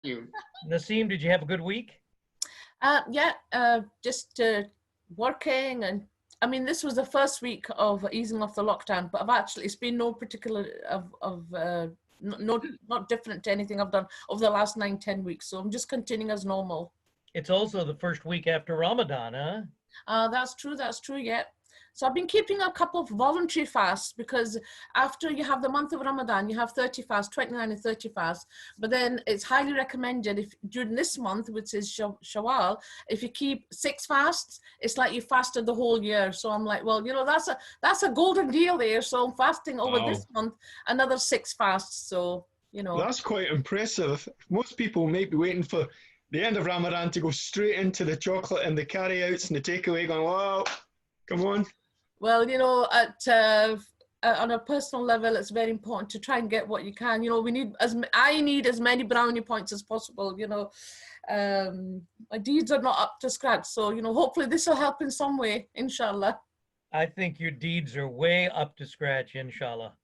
You. Naseem, did you have a good week? Yeah, just working, and I mean, this was the first week of easing off the lockdown, but it's been no particular not different to anything I've done over the last 9-10 weeks. So I'm just continuing as normal. It's also the first week after Ramadan, huh? That's true, yeah. So I've been keeping a couple of voluntary fasts, because after you have the month of Ramadan, you have 30 fasts, 29 and 30 fasts. But then it's highly recommended, if during this month, which is Shawwal, if you keep 6 fasts, it's like you fasted the whole year. So I'm like, well, that's a golden deal there. So I'm fasting over this month, another 6 fasts. So, That's quite impressive. Most people may be waiting for the end of Ramadan to go straight into the chocolate and the carry-outs and the takeaway, going, wow, come on. Well, on a personal level, it's very important to try and get what you can. I need as many brownie points as possible. My deeds are not up to scratch. So, hopefully this will help in some way, inshallah. I think your deeds are way up to scratch, inshallah.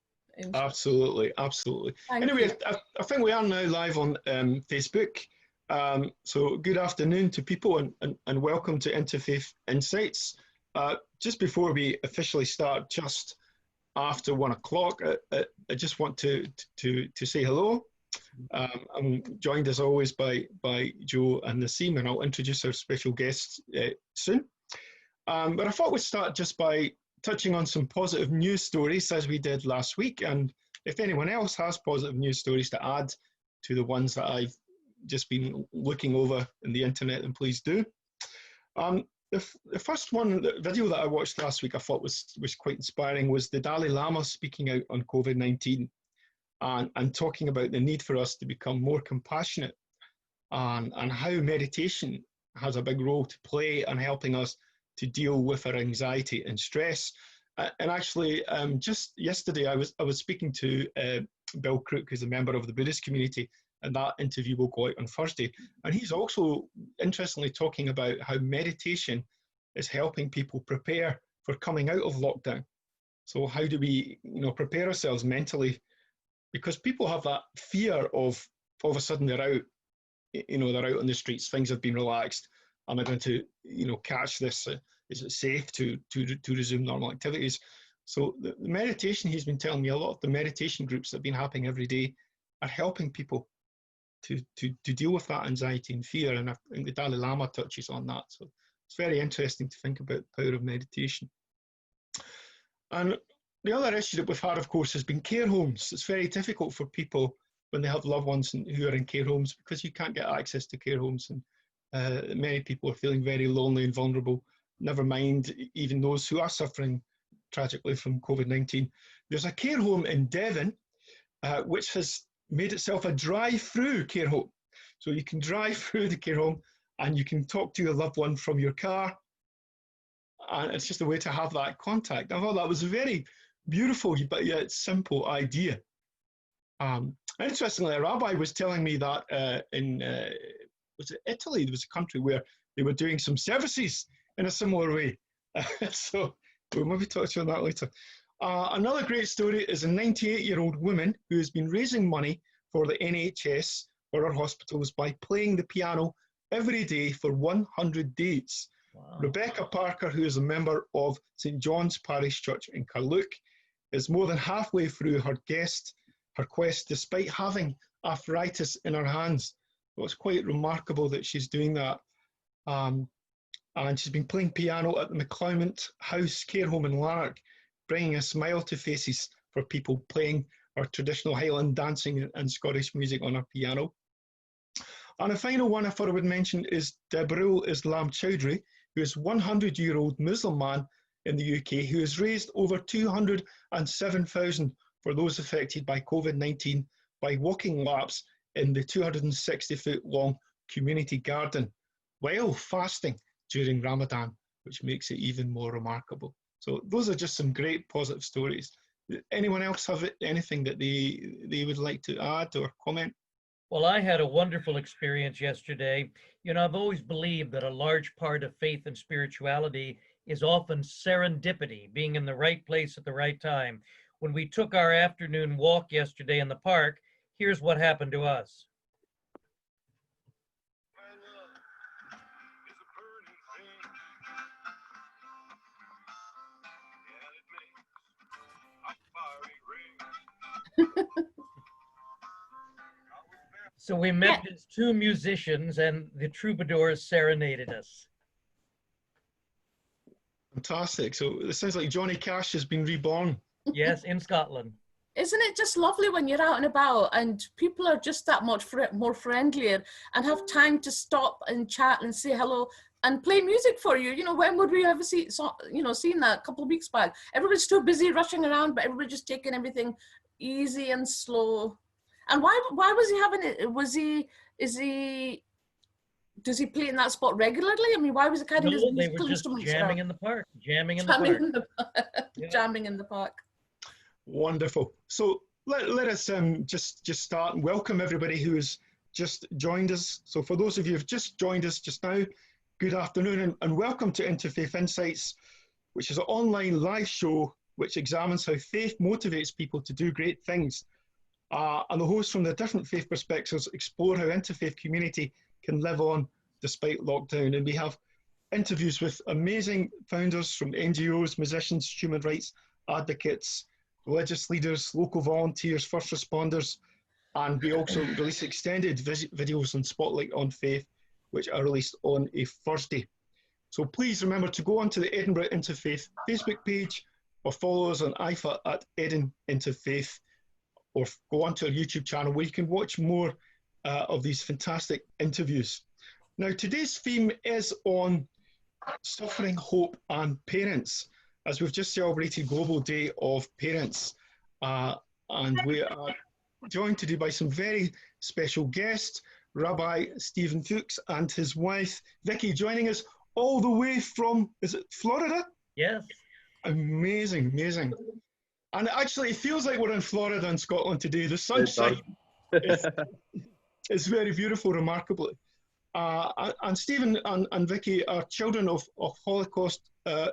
Absolutely. Anyway, I think we are now live on Facebook. So good afternoon to people, and welcome to Interfaith Insights. Just before we officially start, just after 1 o'clock, I just want to say hello. I'm joined as always by Joe and Naseem, and I'll introduce our special guests soon. But I thought we'd start just by touching on some positive news stories, as we did last week. And if anyone else has positive news stories to add to the ones that I've just been looking over in the internet, then please do. The first one, the video that I watched last week, I thought was quite inspiring, was the Dalai Lama speaking out on COVID-19 and talking about the need for us to become more compassionate, and how meditation has a big role to play in helping us to deal with our anxiety and stress. And actually, just yesterday, I was speaking to Bill Crook, who's a member of the Buddhist community, and that interview will go out on Thursday. And he's also interestingly talking about how meditation is helping people prepare for coming out of lockdown. So how do we, prepare ourselves mentally? Because people have that fear of all of a sudden they're out, they're out on the streets, things have been relaxed. Am I going to, catch this? Is it safe to resume normal activities? So the meditation, he's been telling me, a lot of the meditation groups that have been happening every day are helping people to deal with that anxiety and fear. And I think the Dalai Lama touches on that. So it's very interesting to think about the power of meditation. And the other issue that we've had, of course, has been care homes. It's very difficult for people when they have loved ones who are in care homes, because you can't get access to care homes. And many people are feeling very lonely and vulnerable, never mind even those who are suffering tragically from COVID-19. There's a care home in Devon, which has made itself a drive-through care home. So you can drive through the care home and you can talk to your loved one from your car. And it's just a way to have that contact. I thought that was a very beautiful but yet simple idea. Interestingly, a rabbi was telling me that was it Italy? There was a country where they were doing some services in a similar way. So we'll maybe touch on that later. Another great story is a 98-year-old woman who has been raising money for the NHS for her hospitals by playing the piano every day for 100 days. Wow. Rebecca Parker, who is a member of St. John's Parish Church in Carluke, is more than halfway through her quest despite having arthritis in her hands. So it's quite remarkable that she's doing that. And she's been playing piano at the McClymont House Care Home in Lanark, bringing a smile to faces for people playing our traditional Highland dancing and Scottish music on her piano. And the final one I thought I would mention is Debrul Islam Chowdhury, who is a 100-year-old Muslim man in the UK who has raised over 207,000 for those affected by COVID-19 by walking laps in the 260-foot long community garden while fasting during Ramadan, which makes it even more remarkable. So those are just some great positive stories. Anyone else have anything that they would like to add or comment? Well, I had a wonderful experience yesterday. I've always believed that a large part of faith and spirituality is often serendipity, being in the right place at the right time. When we took our afternoon walk yesterday in the park, here's what happened to us. So we met as two musicians, and the troubadours serenaded us. Fantastic. So it sounds like Johnny Cash has been reborn. Yes, in Scotland. Isn't it just lovely when you're out and about and people are just that much more friendlier and have time to stop and chat and say hello and play music for you? You know, when would we ever seen that a couple of weeks back? Everybody's too busy rushing around, but everybody's just taking everything easy and slow. And why was he having it? Does he play in that spot regularly? I mean, why was he carrying his musical instruments around? Jamming in the park. Jamming in the park. Wonderful. So let us just start and welcome everybody who has just joined us. So for those of you who have just joined us just now, good afternoon and welcome to Interfaith Insights, which is an online live show which examines how faith motivates people to do great things. And the hosts from the different faith perspectives explore how interfaith community can live on despite lockdown. And we have interviews with amazing founders from NGOs, musicians, human rights advocates, religious leaders, local volunteers, first responders, and we also release extended videos on Spotlight on Faith, which are released on a Thursday. So please remember to go onto the Edinburgh Interfaith Facebook page or follow us on IFA at Eden Interfaith, or go onto our YouTube channel where you can watch more of these fantastic interviews. Now, today's theme is on suffering, hope, and parents, as we've just celebrated Global Day of Parents. And we are joined today by some very special guests, Rabbi Vickie Fuchs and his wife, Vickie, joining us all the way from, is it Florida? Yes. Amazing, amazing. And actually, it feels like we're in Florida and Scotland today. The sunshine is very beautiful, remarkably. And Stephen and Vickie are children of Holocaust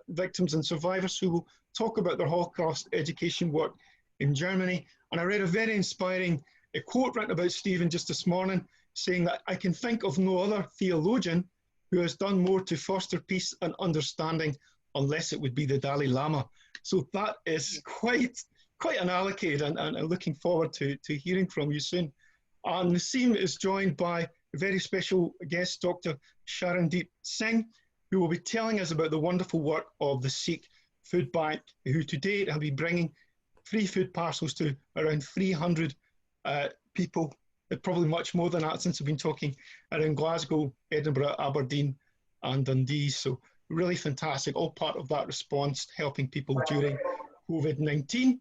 victims and survivors who will talk about their Holocaust education work in Germany. And I read a very inspiring quote written about Stephen just this morning, saying that I can think of no other theologian who has done more to foster peace and understanding unless it would be the Dalai Lama. So that is quite an allocate, and looking forward to hearing from you soon. And Nassim is joined by a very special guest, Dr Sharandeep Singh, who will be telling us about the wonderful work of the Sikh Foodbank, who to date have been bringing free food parcels to around 300 people, probably much more than that since we've been talking, around Glasgow, Edinburgh, Aberdeen and Dundee. So really fantastic, all part of that response, helping people during COVID-19.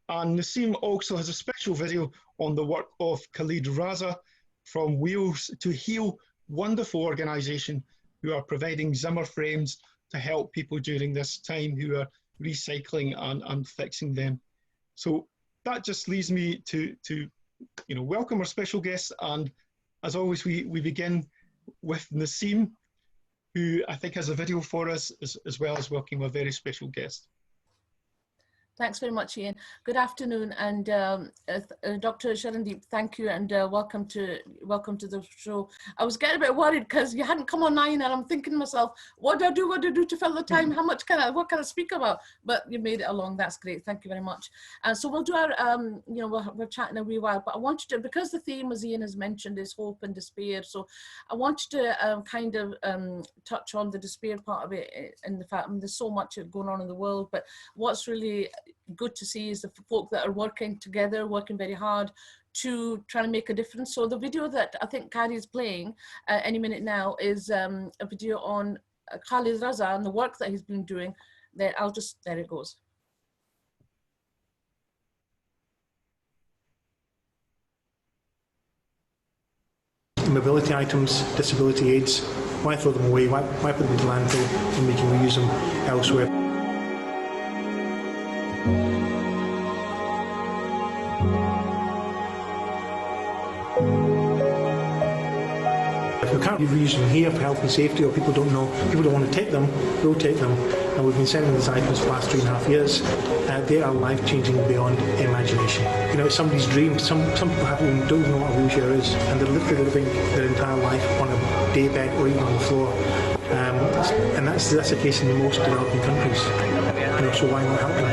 And Nassim also has a special video on the work of Khalid Raza from Wheels to Heal, wonderful organisation who are providing Zimmer frames to help people during this time who are recycling and fixing them. So that just leads me to welcome our special guests. And as always, we begin with Nassim, who I think has a video for us, as well as welcoming a very special guest. Thanks very much, Ian. Good afternoon, and Dr. Sharandeep, thank you, and welcome to the show. I was getting a bit worried because you hadn't come online, and I'm thinking to myself, what do I do to fill the time? What can I speak about? But you made it along. That's great. Thank you very much. And so we'll do our, we're chatting a wee while, but I wanted to, because the theme, as Ian has mentioned, is hope and despair. So I wanted to touch on the despair part of it, and the fact there's so much going on in the world. But what's really good to see is the folk that are working together, working very hard to try to make a difference. So the video that I think Carrie is playing any minute now is a video on Khalid Raza and the work that he's been doing. There it goes. Mobility items, disability aids, why throw them away? Why put them into landfill when we can reuse them elsewhere? If we can't reuse them here for health and safety, or people don't want to take them, we'll take them. And we've been selling these items for the last 3.5 years. They are life-changing beyond imagination. You know, it's somebody's dream. Some people don't know what a wheelchair is, and they're literally living their entire life on a daybed or even on the floor. And that's the case in the most developing countries. So why not help them?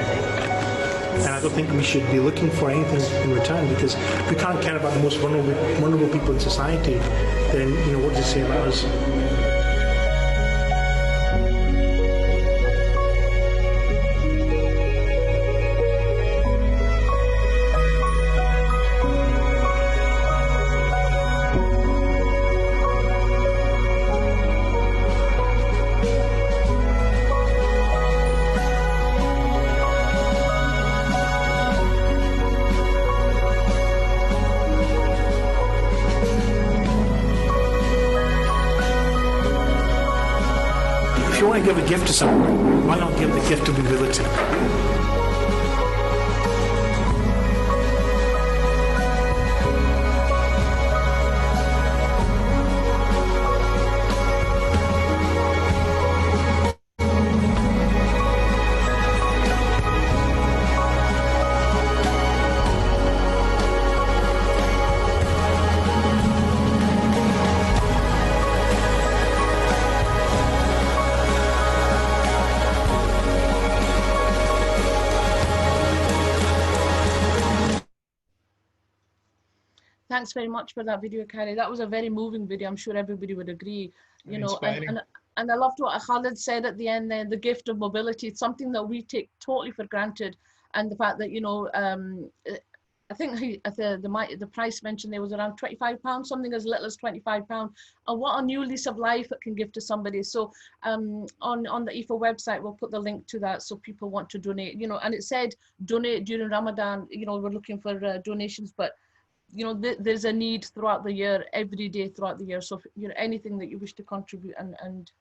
And I don't think we should be looking for anything in return, because if we can't care about the most vulnerable people in society, then, you know, what does it say about us? If you want to give a gift to someone, why not give the gift of humility? Thanks very much for that video, Carrie. That was a very moving video. I'm sure everybody would agree. You know, and I loved what Khalid said at the end there, the gift of mobility. It's something that we take totally for granted. And the fact that, you know, I think the price mentioned there was around £25, something as little as £25. And what a new lease of life it can give to somebody. So on the IFA website, we'll put the link to that so people want to donate, you know, and it said donate during Ramadan. You know, we're looking for donations, but you know, there's a need throughout the year, every day throughout the year. So, you know, anything that you wish to contribute and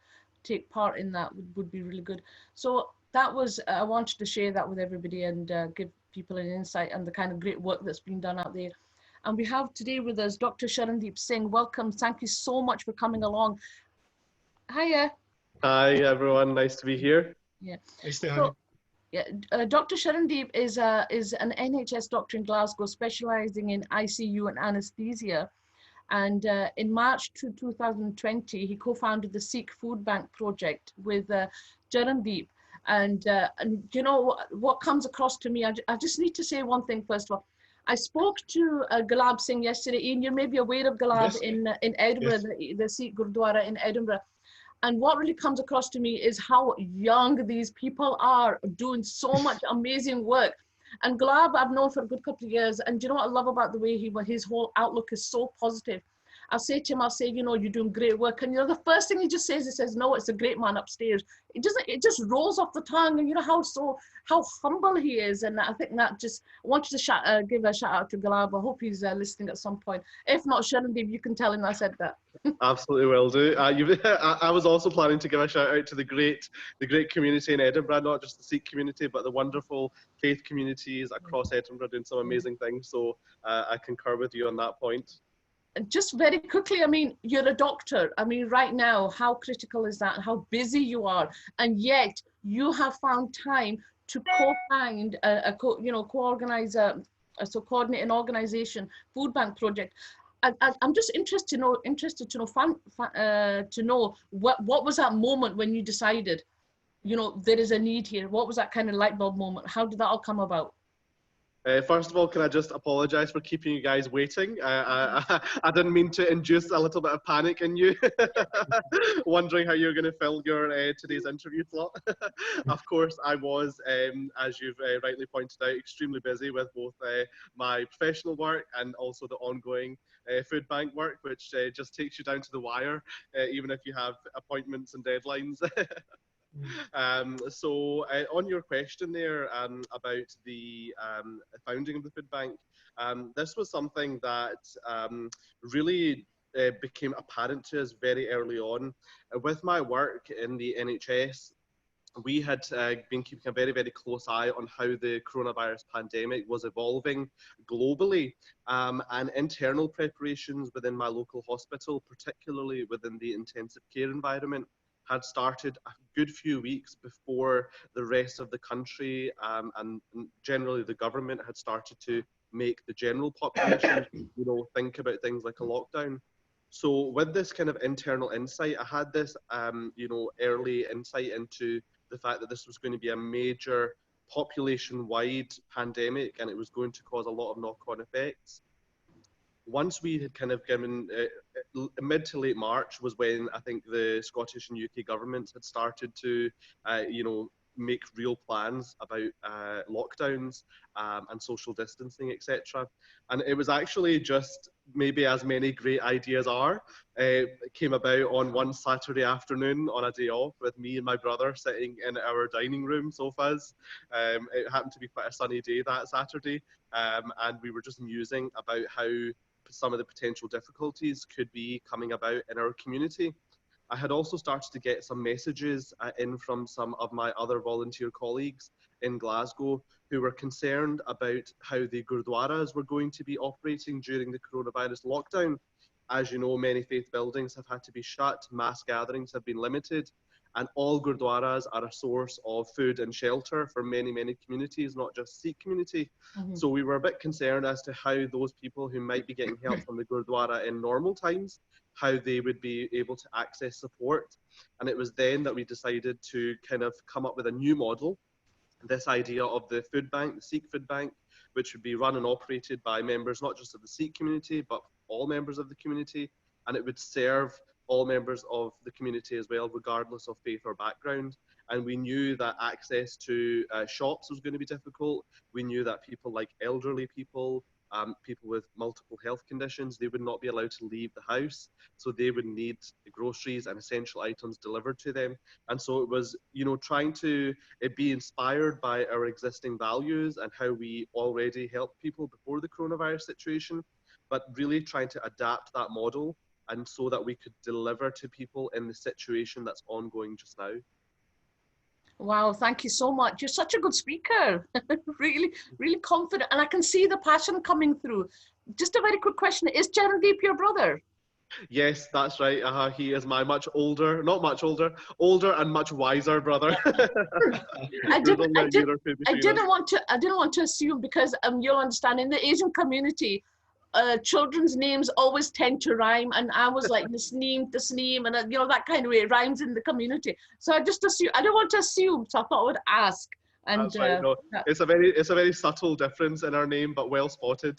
take part in that would be really good. So that was, I wanted to share that with everybody and give people an insight and the kind of great work that's been done out there. And we have today with us Dr. Sharandeep Singh. Welcome. Thank you so much for coming along. Hiya. Hi, everyone. Nice to be here. Yeah. Nice to have you. Yeah, Dr. Sharandeep is an NHS doctor in Glasgow, specialising in ICU and anaesthesia. And in March 2020, he co-founded the Sikh Foodbank project with Sharandeep. And you know, what comes across to me, I just need to say one thing first of all. I spoke to Glasgow Singh yesterday. Ian, you may be aware of Glasgow in Edinburgh, yes. the Sikh Gurdwara in Edinburgh. And what really comes across to me is how young these people are, doing so much amazing work. And Glab, I've known for a good couple of years. And do you know what I love about the way his whole outlook is so positive? I'll say to him, you know, you're doing great work. And you know, the first thing he just says, he says, no, it's a great man upstairs. It just rolls off the tongue. And you know how humble he is. And I think that just, I want you to give a shout out to Galab. I hope he's listening at some point. If not, Sharandeep, you can tell him I said that. Absolutely will do. I was also planning to give a shout out to the great community in Edinburgh, not just the Sikh community, but the wonderful faith communities across Edinburgh doing some amazing things. So I concur with you on that point. Just very quickly, I mean, you're a doctor. I mean, right now, how critical is that? How busy you are, and yet you have found time to co-organize coordinate an organization, food bank project. I'm just interested to know what was that moment when you decided, you know, there is a need here. What was that kind of light bulb moment? How did that all come about? First of all, can I just apologise for keeping you guys waiting? I didn't mean to induce a little bit of panic in you, wondering how you're going to fill your today's interview slot. Of course, I was, as you've rightly pointed out, extremely busy with both my professional work and also the ongoing food bank work, which just takes you down to the wire, even if you have appointments and deadlines. So on your question there about the founding of the food bank, this was something that really became apparent to us very early on. With my work in the NHS, we had been keeping a very, very close eye on how the coronavirus pandemic was evolving globally, and internal preparations within my local hospital, particularly within the intensive care environment, had started a good few weeks before the rest of the country and generally the government had started to make the general population, you know, think about things like a lockdown. So with this kind of internal insight, I had this, you know, early insight into the fact that this was going to be a major population-wide pandemic, and it was going to cause a lot of knock-on effects. Once we had kind of given, mid to late March was when I think the Scottish and UK governments had started to, make real plans about lockdowns and social distancing, etc. And it was actually just maybe as many great ideas are, came about on one Saturday afternoon on a day off with me and my brother sitting in our dining room sofas. It happened to be quite a sunny day that Saturday, and we were just musing about how some of the potential difficulties could be coming about in our community. I had also started to get some messages in from some of my other volunteer colleagues in Glasgow who were concerned about how the gurdwaras were going to be operating during the coronavirus lockdown. As you know, many faith buildings have had to be shut, mass gatherings have been limited, and all gurdwaras are a source of food and shelter for many, many communities, not just Sikh community. So we were a bit concerned as to how those people who might be getting help from the gurdwara in normal times, how they would be able to access support. And it was then that we decided to kind of come up with a new model, this idea of the food bank, the Sikh Foodbank, which would be run and operated by members not just of the Sikh community, but all members of the community. And it would serve all members of the community as well, regardless of faith or background. And we knew that access to shops was going to be difficult. We knew that people like elderly people, people with multiple health conditions, they would not be allowed to leave the house. So they would need the groceries and essential items delivered to them. And so it was, trying to be inspired by our existing values and how we already helped people before the coronavirus situation, but really trying to adapt that model and so that we could deliver to people in the situation that's ongoing just now. Wow, thank you so much. You're such a good speaker. Really, really confident. And I can see the passion coming through. Just a very quick question. Is Sharandeep your brother? Yes, that's right. He is my much older, not much older, older and much wiser brother. I didn't want to assume, because you'll understand, in the Asian community, children's names always tend to rhyme, and I was like Tasneem, and that kind of way. It rhymes in the community, so I just assume. I don't want to assume, so I thought I would ask. And that's right. No, it's a very subtle difference in our name, but well spotted.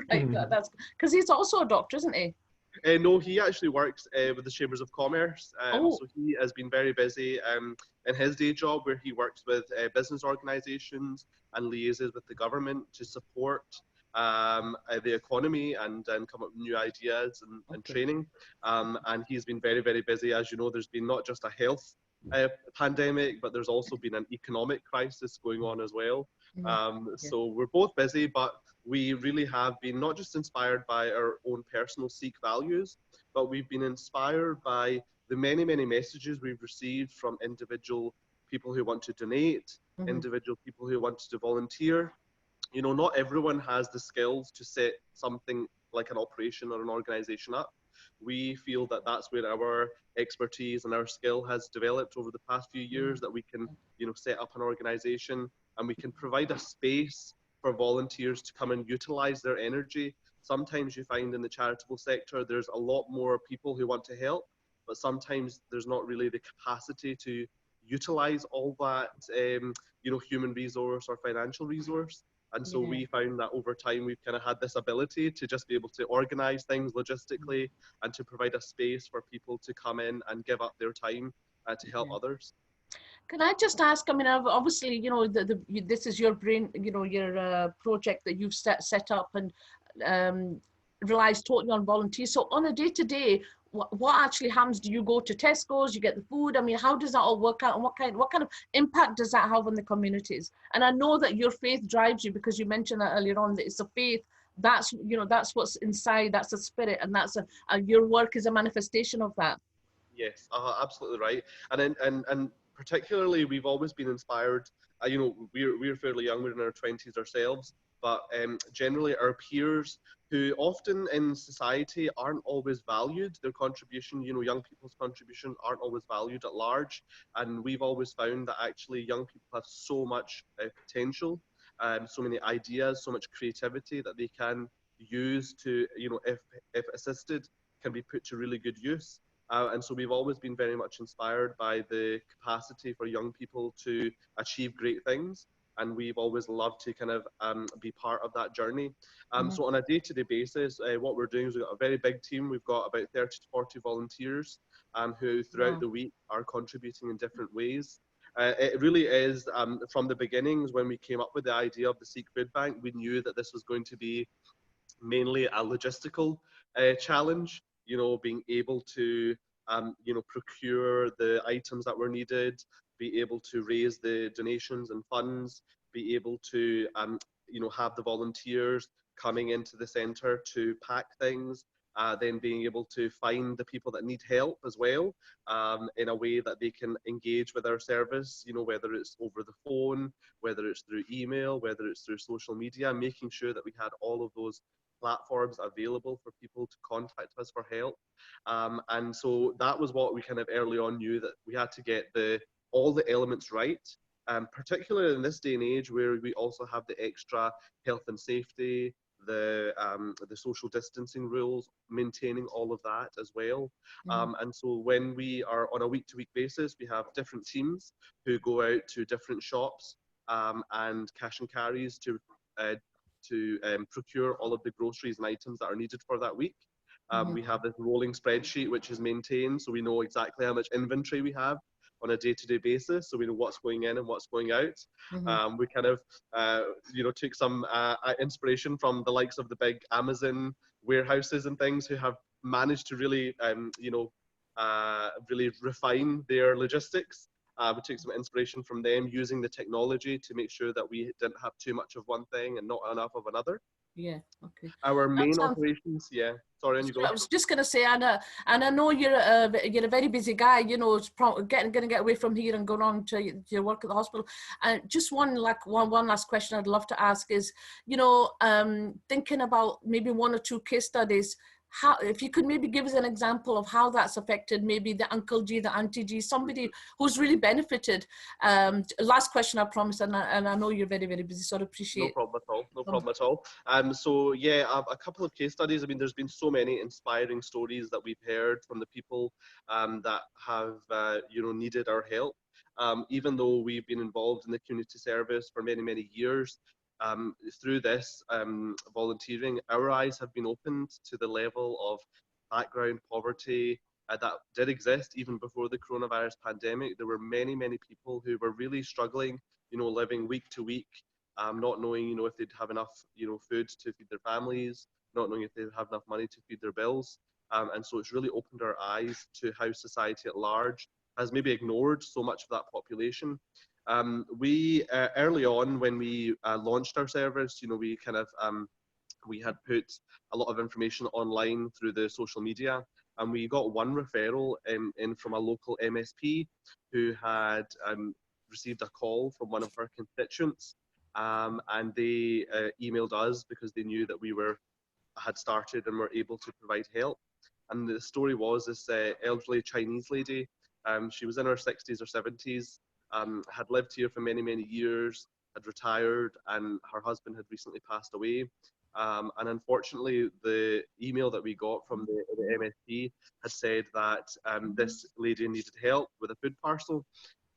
Right, that's because he's also a doctor, isn't he? No, he actually works with the Chambers of Commerce. So he has been very busy in his day job, where he works with business organisations and liaises with the government to support the economy and come up with new ideas and training. And he's been very, very busy. As you know, there's been not just a health pandemic, but there's also been an economic crisis going on as well. So we're both busy, but we really have been not just inspired by our own personal Sikh values, but we've been inspired by the many, many messages we've received from individual people who want to donate, individual people who want to volunteer. Not everyone has the skills to set something like an operation or an organization up. We feel that that's where our expertise and our skill has developed over the past few years, that we can, set up an organization and we can provide a space for volunteers to come and utilize their energy. Sometimes you find in the charitable sector, there's a lot more people who want to help, but sometimes there's not really the capacity to utilize all that, human resource or financial resource. And so we found that over time, we've kind of had this ability to just be able to organize things logistically and to provide a space for people to come in and give up their time to help others. Can I just ask, I mean, obviously, this is your brain, your project that you've set up and relies totally on volunteers. So on a day-to-day, what actually happens? Do you go to Tesco's, you get the food? I mean, how does that all work out, and what kind of impact does that have on the communities? And I know that your faith drives you, because you mentioned that earlier on, that it's a faith, that's what's inside, that's a spirit, and that's your work is a manifestation of that. Yes, absolutely right. And particularly, we've always been inspired. We're fairly young, we're in our 20s ourselves, but generally our peers who often in society aren't always valued, their contribution, young people's contribution aren't always valued at large. And we've always found that actually young people have so much potential, so many ideas, so much creativity that they can use to, if assisted, can be put to really good use. And so we've always been very much inspired by the capacity for young people to achieve great things. And we've always loved to kind of be part of that journey. So on a day-to-day basis, what we're doing is we've got a very big team. We've got about 30 to 40 volunteers who throughout the week are contributing in different ways. It really is, from the beginnings when we came up with the idea of the Sikh Food Bank, we knew that this was going to be mainly a logistical challenge, being able to, procure the items that were needed, be able to raise the donations and funds, be able to, have the volunteers coming into the centre to pack things, then being able to find the people that need help as well, in a way that they can engage with our service, whether it's over the phone, whether it's through email, whether it's through social media, making sure that we had all of those platforms available for people to contact us for help. And so that was what we kind of early on knew, that we had to get all the elements right. Particularly in this day and age where we also have the extra health and safety, the social distancing rules, maintaining all of that as well. And so when we are on a week-to-week basis, we have different teams who go out to different shops and cash and carries to procure all of the groceries and items that are needed for that week. We have this rolling spreadsheet which is maintained, so we know exactly how much inventory we have on a day-to-day basis, so we know what's going in and what's going out. We kind of, took some inspiration from the likes of the big Amazon warehouses and things, who have managed to really, really refine their logistics. We took some inspiration from them using the technology to make sure that we didn't have too much of one thing and not enough of another. Yeah, okay. Our main operations, sorry, on you go. I was just going to say, Anna, and I know you're a very busy guy, it's going to get away from here and go on to your work at the hospital. And just one last question I'd love to ask is, thinking about maybe one or two case studies, how, if you could maybe give us an example of how that's affected maybe the Uncle G, the Auntie G, somebody who's really benefited. Last question, I promise, and I know you're very, very busy, so I appreciate. No problem at all. No problem at all. So yeah, a couple of case studies. I mean, there's been so many inspiring stories that we've heard from the people that have needed our help. Even though we've been involved in the community service for many, many years, through this volunteering, our eyes have been opened to the level of background poverty that did exist even before the coronavirus pandemic. There were many, many people who were really struggling, living week to week, not knowing, if they'd have enough, food to feed their families, not knowing if they'd have enough money to feed their bills. And so it's really opened our eyes to how society at large has maybe ignored so much of that population. We early on when we launched our service, we kind of we had put a lot of information online through the social media, and we got one referral in from a local MSP who had received a call from one of our constituents, and they emailed us because they knew that we had started and were able to provide help. And the story was this elderly Chinese lady. She was in her 60s or 70s. Had lived here for many, many years, had retired, and her husband had recently passed away. And unfortunately, the email that we got from the MSP had said that this lady needed help with a food parcel.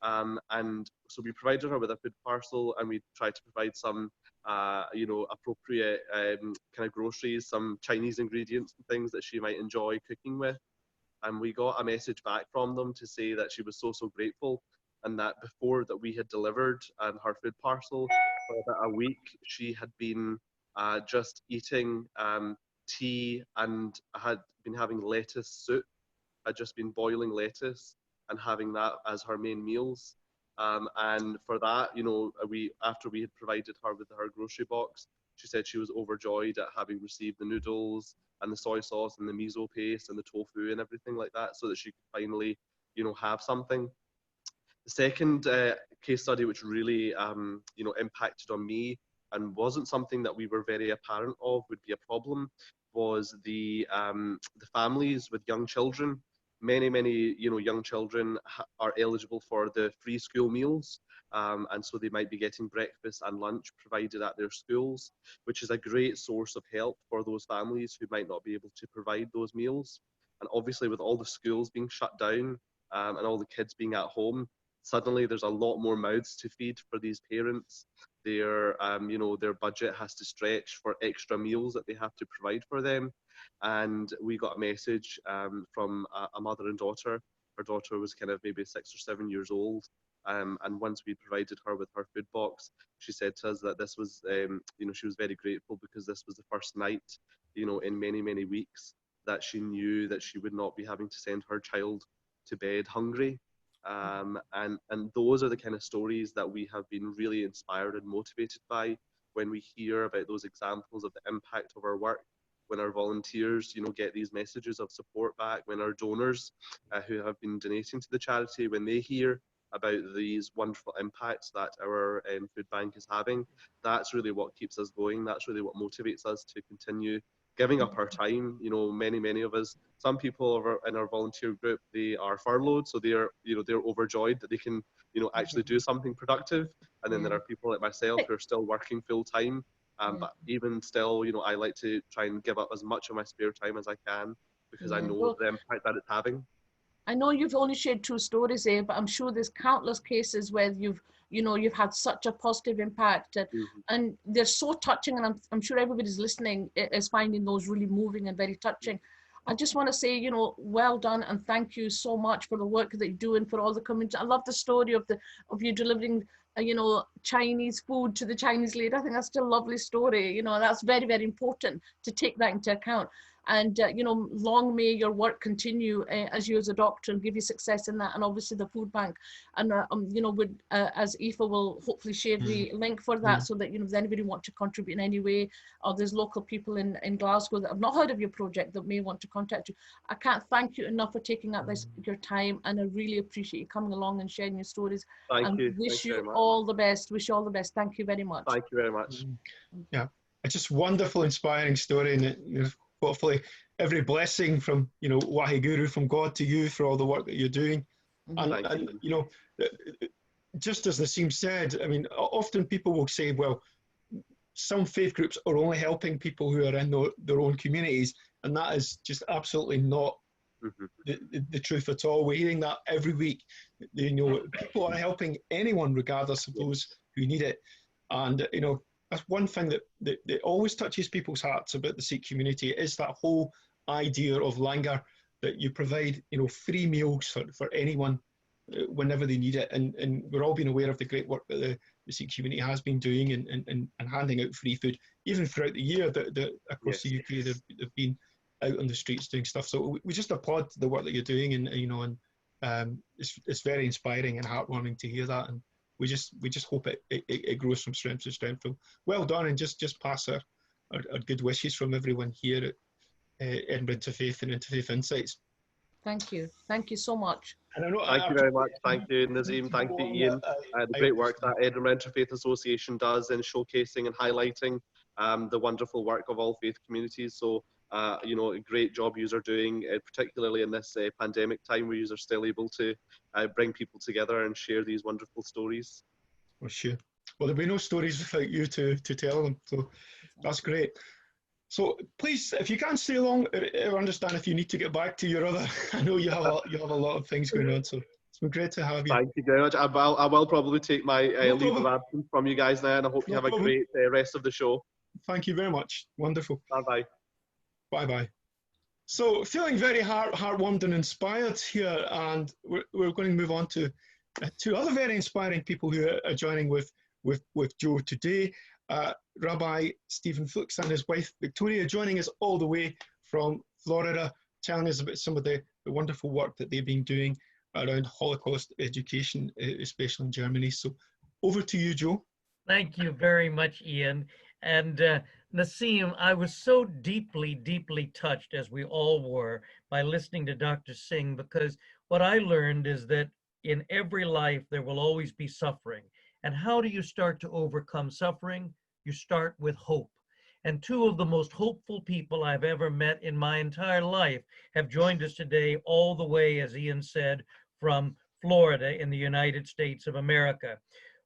And so we provided her with a food parcel, and we tried to provide some, appropriate kind of groceries, some Chinese ingredients and things that she might enjoy cooking with. And we got a message back from them to say that she was so, so grateful, and that before that we had delivered her food parcel for about a week, she had been just eating tea and had been having lettuce soup, had just been boiling lettuce and having that as her main meals. And for that, after we had provided her with her grocery box, she said she was overjoyed at having received the noodles and the soy sauce and the miso paste and the tofu and everything like that, so that she could finally, have something. The second case study, which really, impacted on me and wasn't something that we were very apparent of would be a problem, was the families with young children. Many, many, young children are eligible for the free school meals, and so they might be getting breakfast and lunch provided at their schools, which is a great source of help for those families who might not be able to provide those meals. And obviously with all the schools being shut down and all the kids being at home, suddenly there's a lot more mouths to feed for these parents. Their, their budget has to stretch for extra meals that they have to provide for them. And we got a message from a mother and daughter. Her daughter was kind of maybe 6 or 7 years old. And once we provided her with her food box, she said to us that this was, she was very grateful because this was the first night, in many, many weeks that she knew that she would not be having to send her child to bed hungry. And those are the kind of stories that we have been really inspired and motivated by when we hear about those examples of the impact of our work, when our volunteers, get these messages of support back, when our donors who have been donating to the charity, when they hear about these wonderful impacts that our food bank is having, that's really what keeps us going. That's really what motivates us to continue giving up our time. Many of us, some people in our volunteer group, they are furloughed, so they're overjoyed that they can actually do something productive. And then there are people like myself who are still working full time. But even still, I like to try and give up as much of my spare time as I can because I know the impact that it's having. I know you've only shared 2 stories there, but I'm sure there's countless cases where you've had such a positive impact, and they're so touching, and I'm sure everybody's listening is finding those really moving and very touching. I just want to say, well done, and thank you so much for the work that you do and for all the community. I love the story of you delivering, Chinese food to the Chinese lady. I think that's still a lovely story. That's very, very important to take that into account. And, long may your work continue as you as a doctor and give you success in that. And obviously the food bank. And, as Aoife will hopefully share the link for that so that, if anybody want to contribute in any way, or there's local people in Glasgow that have not heard of your project that may want to contact you. I can't thank you enough for taking up your time. And I really appreciate you coming along and sharing your stories. Thank you. Wish you all the best. Wish you all the best. Thank you very much. Thank you very much. Yeah, it's just wonderful, inspiring story. And hopefully every blessing from, Waheguru, from God to you for all the work that you're doing. And just as Naseem said, I mean, often people will say, well, some faith groups are only helping people who are in their own communities. And that is just absolutely not the truth at all. We're hearing that every week. People are helping anyone, regardless of those who need it. And, that's one thing that always touches people's hearts about the Sikh community is that whole idea of langar, that you provide, free meals for anyone whenever they need it. And we're all being aware of the great work that the Sikh community has been doing and handing out free food, even throughout the year that across the UK they've been out on the streets doing stuff. So we just applaud the work that you're doing, and it's very inspiring and heartwarming to hear that. And we just hope it grows from strength to strength. So well done, and just pass our good wishes from everyone here at Edinburgh Interfaith and Interfaith Insights. Thank you so much. And thank you very much. Thank you, Naseem. Thank you, Ian. The great work that Edinburgh Interfaith Association does in showcasing and highlighting the wonderful work of all faith communities. So, a great job you are doing, particularly in this pandemic time where you are still able to bring people together and share these wonderful stories. Well, sure. Well, there'll be no stories without you to tell them. So that's great. So please, if you can't stay long, I understand if you need to get back to your other. I know you have a lot of things going on. So it's been great to have you. Thank you very much. I will probably take my leave of absence from you guys now, and I hope you have a great rest of the show. Thank you very much. Wonderful. Bye-bye. Bye-bye. So feeling very heartwarmed and inspired here, and we're going to move on to two other very inspiring people who are joining with Joe today. Rabbi Stephen Fuchs and his wife Victoria joining us all the way from Florida, telling us about some of the wonderful work that they've been doing around Holocaust education, especially in Germany. So over to you, Joe. Thank you very much, Ian. And Naseem, I was so deeply, deeply touched, as we all were, by listening to Dr. Singh, because what I learned is that in every life there will always be suffering. And how do you start to overcome suffering? You start with hope. And two of the most hopeful people I've ever met in my entire life have joined us today, all the way, as Ian said, from Florida in the United States of America.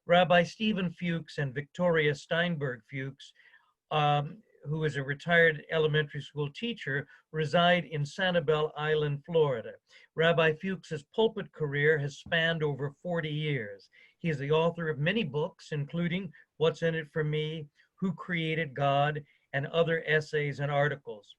Rabbi Stephen Fuchs and Victoria Steinberg Fuchs who is a retired elementary school teacher, reside in Sanibel Island, Florida. Rabbi Fuchs' pulpit career has spanned over 40 years. He is the author of many books, including What's in It for Me, Who Created God, and other essays and articles.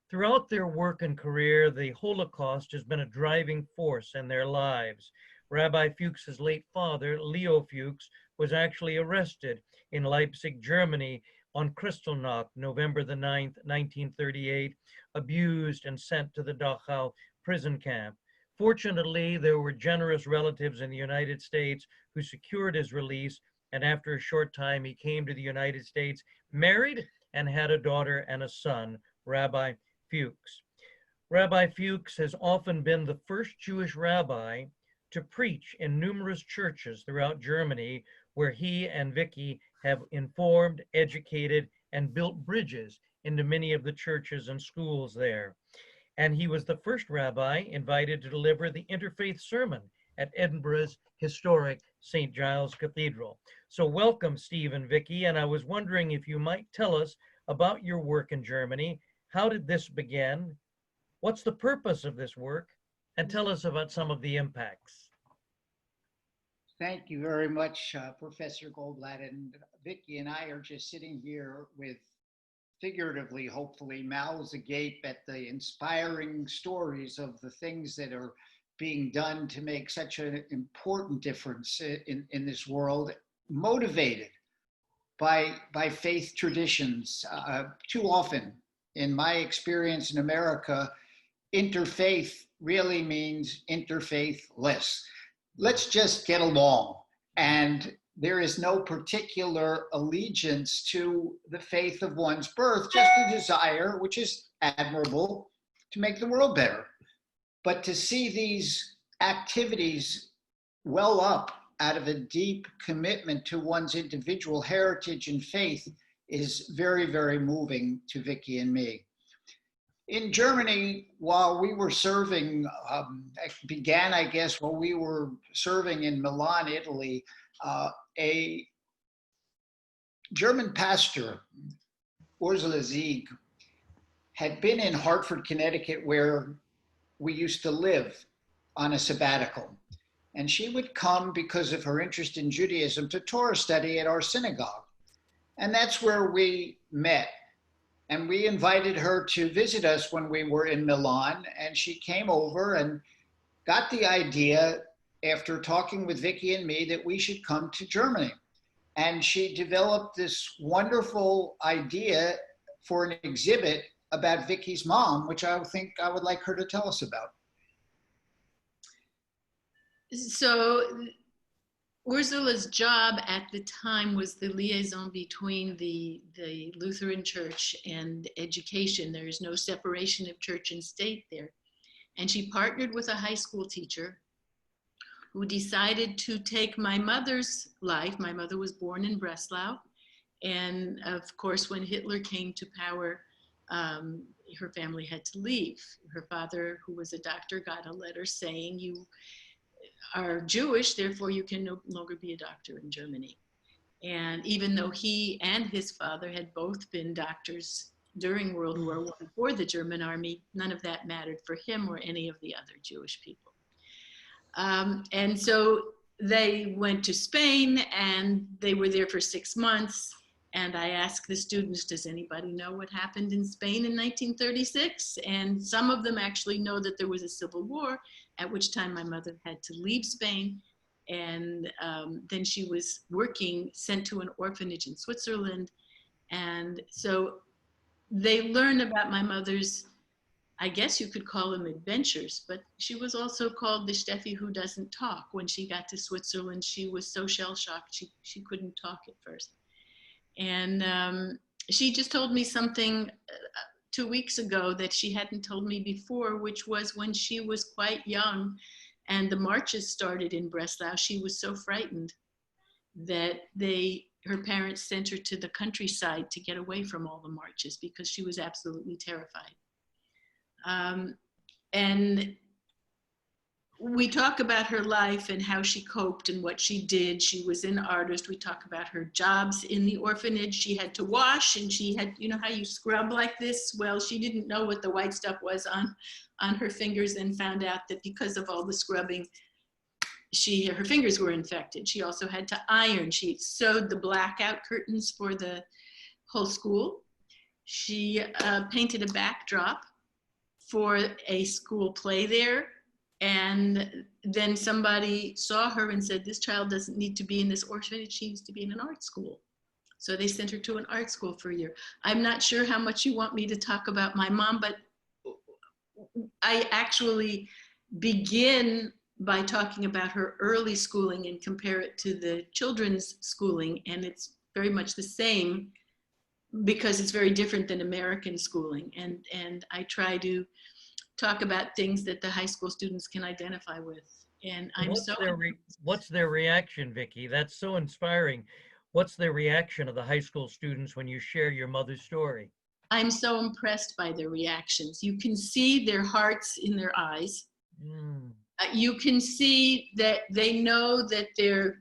Throughout their work and career, the Holocaust has been a driving force in their lives. Rabbi Fuchs' late father, Leo Fuchs, was actually arrested in Leipzig, Germany on Kristallnacht, November the 9th, 1938, abused and sent to the Dachau prison camp. Fortunately, there were generous relatives in the United States who secured his release, and after a short time, he came to the United States, married, and had a daughter and a son, Rabbi Fuchs. Rabbi Fuchs has often been the first Jewish rabbi to preach in numerous churches throughout Germany, where he and Vickie have informed, educated, and built bridges into many of the churches and schools there. And he was the first rabbi invited to deliver the Interfaith sermon at Edinburgh's historic St. Giles Cathedral. So welcome, Steve and Vickie, and I was wondering if you might tell us about your work in Germany. How did this begin? What's the purpose of this work? And tell us about some of the impacts. Thank you very much, Professor Goldblatt. And Vickie and I are just sitting here with, figuratively, hopefully, mouths agape at the inspiring stories of the things that are being done to make such an important difference in this world, motivated by faith traditions. Too often, in my experience in America, interfaith really means interfaithless. Let's just get along. And there is no particular allegiance to the faith of one's birth, just a desire, which is admirable, to make the world better. But to see these activities well up out of a deep commitment to one's individual heritage and faith is very, very moving to Vickie and me. In Germany, while we were serving, it began, I guess, while we were serving in Milan, Italy, a German pastor, Ursula Sieg, had been in Hartford, Connecticut, where we used to live, on a sabbatical. And she would come, because of her interest in Judaism, to Torah study at our synagogue. And that's where we met. And we invited her to visit us when we were in Milan, and she came over and got the idea, after talking with Vickie and me, that we should come to Germany. And she developed this wonderful idea for an exhibit about Vickie's mom, which I think I would like her to tell us about. So Ursula's job at the time was the liaison between the Lutheran Church and education. There is no separation of church and state there. And she partnered with a high school teacher who decided to take my mother's life. My mother was born in Breslau. And of course, when Hitler came to power, her family had to leave. Her father, who was a doctor, got a letter saying, "You are Jewish, therefore you can no longer be a doctor in Germany." And even though he and his father had both been doctors during World War I for the German army, none of that mattered for him or any of the other Jewish people. And so they went to Spain, and they were there for 6 months. And I asked the students, does anybody know what happened in Spain in 1936? And some of them actually know that there was a civil war, at which time my mother had to leave Spain. And then she was working, sent to an orphanage in Switzerland. And so they learned about my mother's, I guess you could call them adventures, but she was also called the Steffi who doesn't talk. When she got to Switzerland, she was so shell-shocked, she couldn't talk at first. And she just told me something 2 weeks ago that she hadn't told me before, which was when she was quite young and the marches started in Breslau, she was so frightened that her parents sent her to the countryside to get away from all the marches because she was absolutely terrified. And we talk about her life and how she coped and what she did. She was an artist. We talk about her jobs in the orphanage. She had to wash, and she had, you know how you scrub like this? Well, she didn't know what the white stuff was on her fingers, and found out that because of all the scrubbing, her fingers were infected. She also had to iron. She sewed the blackout curtains for the whole school. She painted a backdrop for a school play there. And then somebody saw her and said, this child doesn't need to be in this orphanage, she needs to be in an art school. So they sent her to an art school for a year. I'm not sure how much you want me to talk about my mom, but I actually begin by talking about her early schooling and compare it to the children's schooling. And it's very much the same because it's very different than American schooling. And I try to talk about things that the high school students can identify with. And I'm what's their reaction, Vickie? That's so inspiring. What's the reaction of the high school students when you share your mother's story? I'm so impressed by their reactions. You can see their hearts in their eyes. You can see that they know that their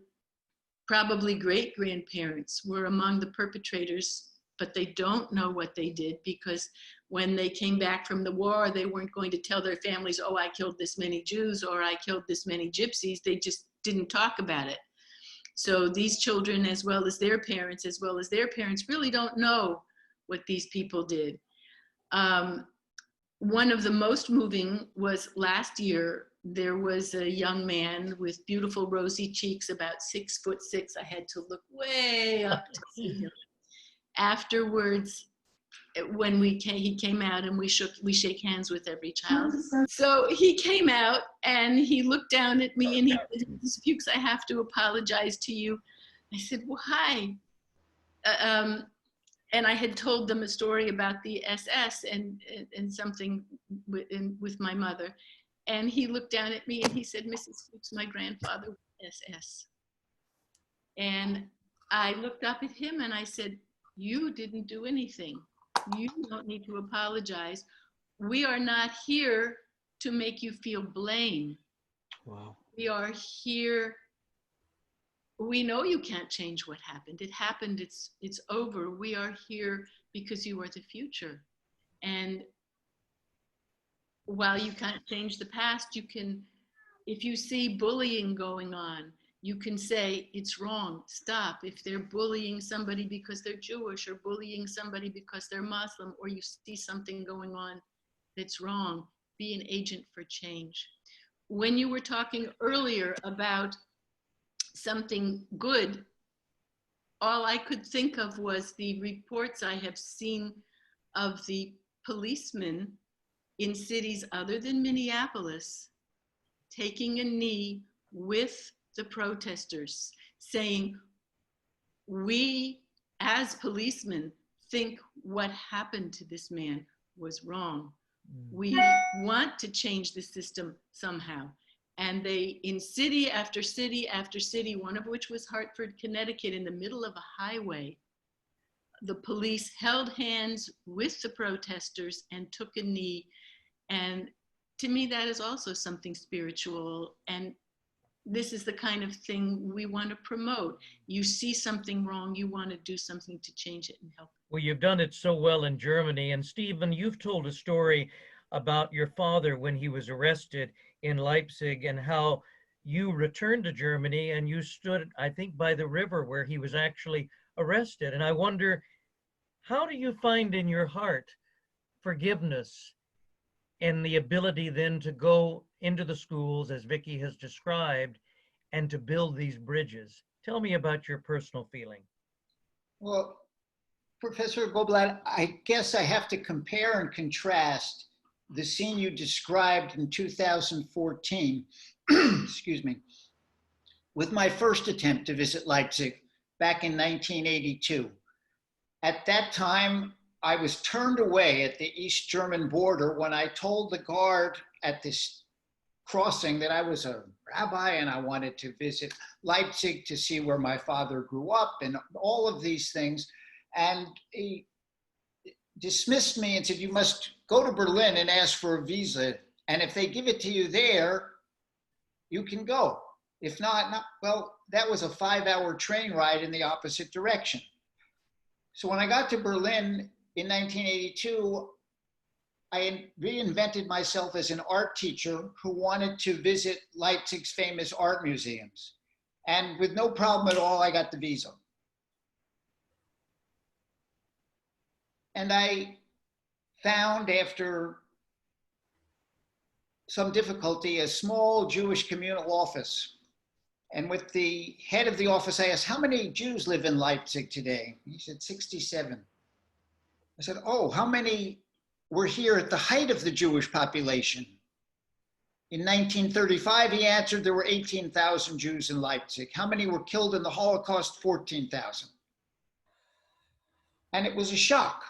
probably great-grandparents were among the perpetrators, but they don't know what they did, because when they came back from the war, they weren't going to tell their families, oh, I killed this many Jews or I killed this many gypsies. They just didn't talk about it. So these children, as well as their parents, really don't know what these people did. One of the most moving was last year. There was a young man with beautiful rosy cheeks, about 6'6". I had to look way up to see him. Afterwards, when he came out, and we shake hands with every child. So he came out and he looked down at me and he said, Mrs. Fuchs, I have to apologize to you. I said, well, hi. And I had told them a story about the SS and something with my mother. And he looked down at me and he said, Mrs. Fuchs, my grandfather was SS. And I looked up at him and I said, you didn't do anything. You don't need to apologize. We are not here to make you feel blame. Wow. We are here. We know you can't change what happened. It happened, it's over. We are here because you are the future. And while you can't change the past, you can, if you see bullying going on, you can say it's wrong, stop. If they're bullying somebody because they're Jewish or bullying somebody because they're Muslim, or you see something going on that's wrong, be an agent for change. When you were talking earlier about something good, all I could think of was the reports I have seen of the policemen in cities other than Minneapolis taking a knee with the protesters, saying, we as policemen think what happened to this man was wrong. We want to change the system somehow. And they, in city after city after city, one of which was Hartford, Connecticut, in the middle of a highway, the police held hands with the protesters and took a knee. And to me, that is also something spiritual. And this is the kind of thing we want to promote. You see something wrong, you want to do something to change it and help. Well, you've done it so well in Germany. And Stephen, you've told a story about your father when he was arrested in Leipzig, and how you returned to Germany and you stood, I think, by the river where he was actually arrested. And I wonder, how do you find in your heart forgiveness and the ability then to go into the schools, as Vickie has described, and to build these bridges? Tell me about your personal feeling. Well, Professor Goldblatt, I guess I have to compare and contrast the scene you described in 2014, excuse me, with my first attempt to visit Leipzig back in 1982. At that time, I was turned away at the East German border when I told the guard at this crossing that I was a rabbi and I wanted to visit Leipzig to see where my father grew up and all of these things. And he dismissed me and said, you must go to Berlin and ask for a visa. And if they give it to you there, you can go. If not, well, that was a 5-hour train ride in the opposite direction. So when I got to Berlin in 1982, I reinvented myself as an art teacher who wanted to visit Leipzig's famous art museums. And with no problem at all, I got the visa. And I found, after some difficulty, a small Jewish communal office. And with the head of the office, I asked, how many Jews live in Leipzig today? He said, 67. I said, oh, how many were here at the height of the Jewish population? In 1935, he answered, there were 18,000 Jews in Leipzig. How many were killed in the Holocaust? 14,000. And it was a shock.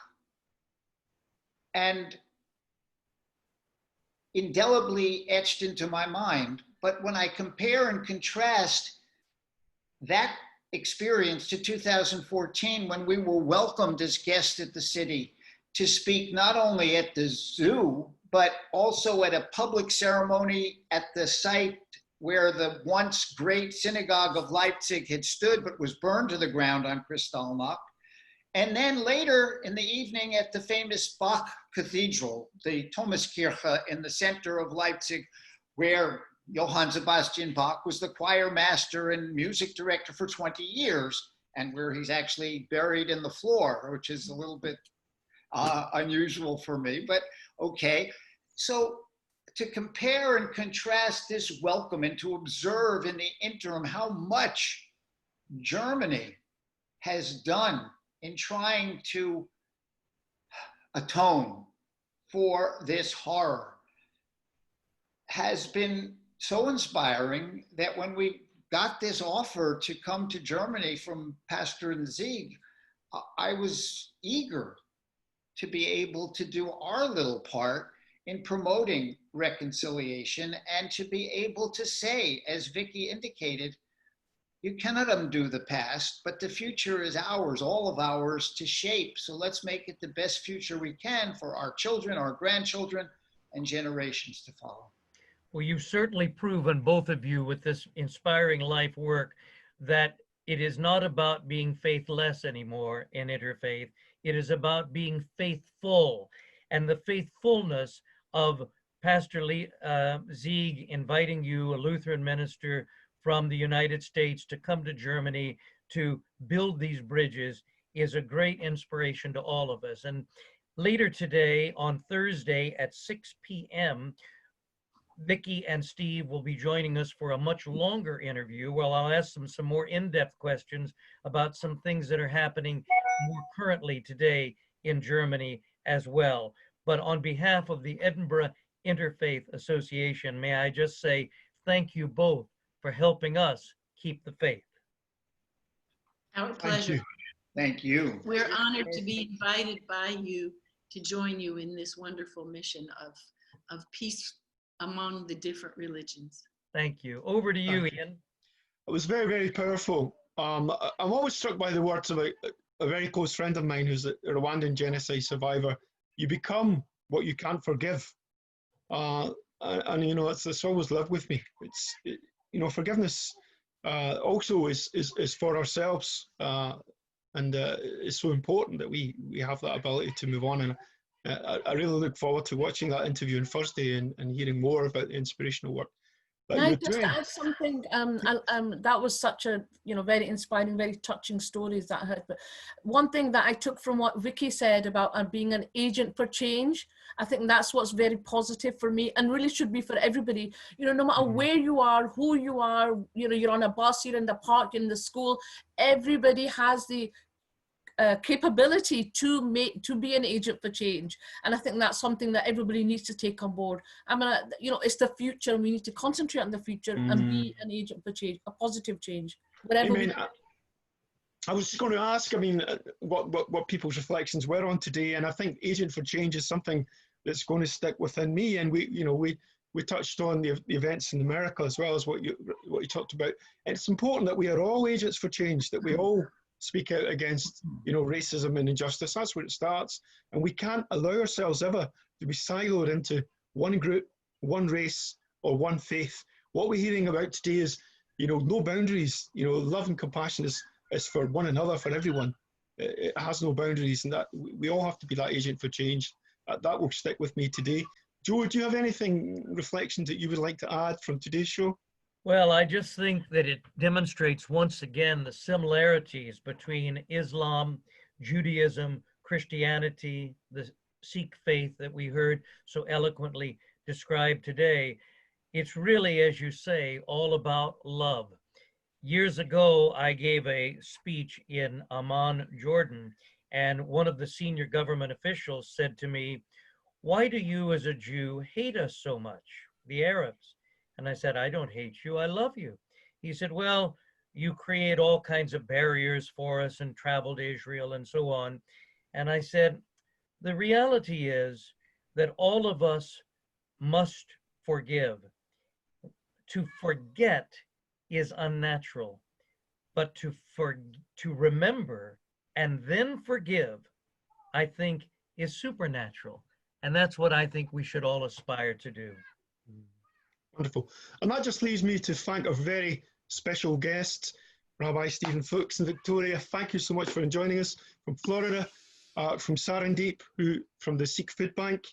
And indelibly etched into my mind. But when I compare and contrast that experience to 2014, when we were welcomed as guests at the city to speak not only at the zoo, but also at a public ceremony at the site where the once great synagogue of Leipzig had stood, but was burned to the ground on Kristallnacht. And then later in the evening at the famous Bach Cathedral, the Thomaskirche in the center of Leipzig, where Johann Sebastian Bach was the choir master and music director for 20 years, and where he's actually buried in the floor, which is a little bit unusual for me, but okay. So to compare and contrast this welcome and to observe in the interim how much Germany has done in trying to atone for this horror has been so inspiring that when we got this offer to come to Germany from Pastor Zieg, I was eager to be able to do our little part in promoting reconciliation and to be able to say, as Vickie indicated, you cannot undo the past, but the future is ours, all of ours to shape. So let's make it the best future we can for our children, our grandchildren, and generations to follow. Well, you've certainly proven, both of you, with this inspiring life work, that it is not about being faithless anymore in interfaith. It is about being faithful, and the faithfulness of Pastor Zieg inviting you, a Lutheran minister from the United States, to come to Germany to build these bridges is a great inspiration to all of us. And later today, on Thursday at 6 p.m., Vickie and Steve will be joining us for a much longer interview where I'll ask them some more in-depth questions about some things that are happening more currently today in Germany as well. But on behalf of the Edinburgh Interfaith Association, may I just say thank you both for helping us keep the faith. Our pleasure. Thank you. We're honored to be invited by you to join you in this wonderful mission of peace among the different religions. Thank you. Over to you, Ian. It was very, very powerful. I'm always struck by the words of a very close friend of mine who's a Rwandan genocide survivor. You become what you can't forgive. And you know, it's always lived with me. You know, forgiveness also is for ourselves. And it's so important that we have that ability to move on. And I really look forward to watching that interview on Thursday and hearing more about the inspirational work that Can I you're just doing. add something? That was such a very inspiring, very touching stories that I heard. But one thing that I took from what Vickie said about being an agent for change, I think that's what's very positive for me and really should be for everybody. You know, no matter where you are, who you are, you know, you're on a bus, you're in the park, you're in the school, everybody has the capability to be an agent for change, and I think that's something that everybody needs to take on board. I mean, you know, it's the future, and we need to concentrate on the future and be an agent for change, a positive change, wherever we are. I was just going to ask, I mean, what people's reflections were on today, and I think agent for change is something that's going to stick within me. And we touched on the events in America as well as what you talked about. And it's important that we are all agents for change, that we all speak out against, you know, racism and injustice. That's where it starts. And we can't allow ourselves ever to be siloed into one group, one race, or one faith. what we're hearing about today is, no boundaries. Love and compassion is for one another, for everyone. It has no boundaries, and that we all have to be that agent for change. That will stick with me today. Joe, do you have anything, reflections that you would like to add from today's show? Well, I just think that it demonstrates once again the similarities between Islam, Judaism, Christianity, the Sikh faith that we heard so eloquently described today. It's really, as you say, all about love. Years ago, I gave a speech in Amman, Jordan, and one of the senior government officials said to me, "Why do you as a Jew hate us so much, the Arabs?" And I said, "I don't hate you, I love you." He said, "Well, you create all kinds of barriers for us and travel to Israel and so on." And I said, "The reality is that all of us must forgive. To forget is unnatural, but to remember and then forgive, I think, is supernatural. And that's what I think we should all aspire to do." Wonderful. And that just leaves me to thank our very special guests, Rabbi Stephen Fuchs and Victoria. Thank you so much for joining us from Florida, from Sharandeep, from the Sikh Foodbank,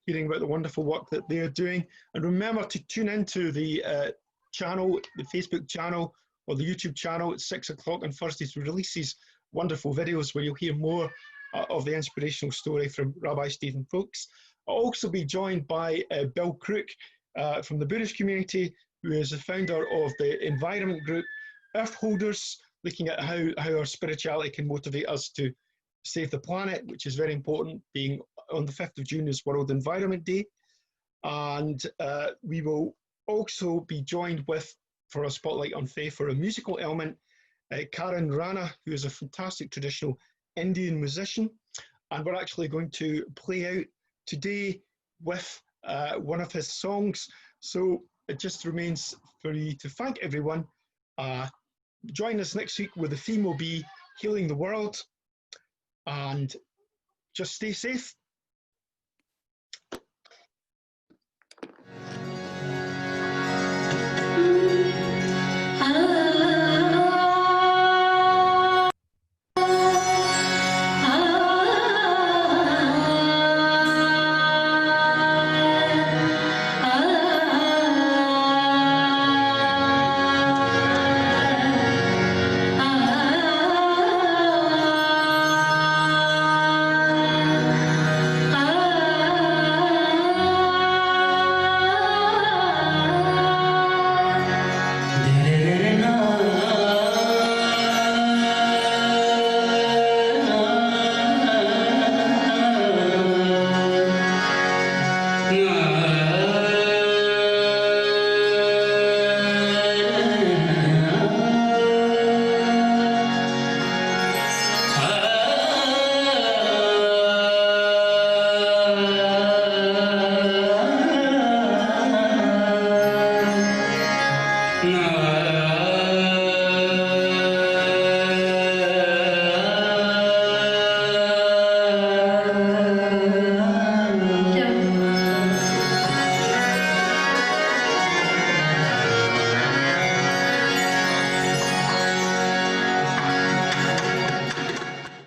hearing about the wonderful work that they're doing. And remember to tune into the channel, the Facebook channel or the YouTube channel at 6 o'clock on Thursdays. We release these wonderful videos where you'll hear more of the inspirational story from Rabbi Stephen Fuchs. I'll also be joined by Bill Crook from the Buddhist community, who is the founder of the environment group Earth Holders, looking at how our spirituality can motivate us to save the planet, which is very important, being on the 5th of June is World Environment Day. And we will also be joined with, for a spotlight on faith, for a musical element, Karan Rana, who is a fantastic traditional Indian musician. And we're actually going to play out today with one of his songs. So it just remains for me to thank everyone. Join us next week, where the theme will be Healing the World. And just stay safe.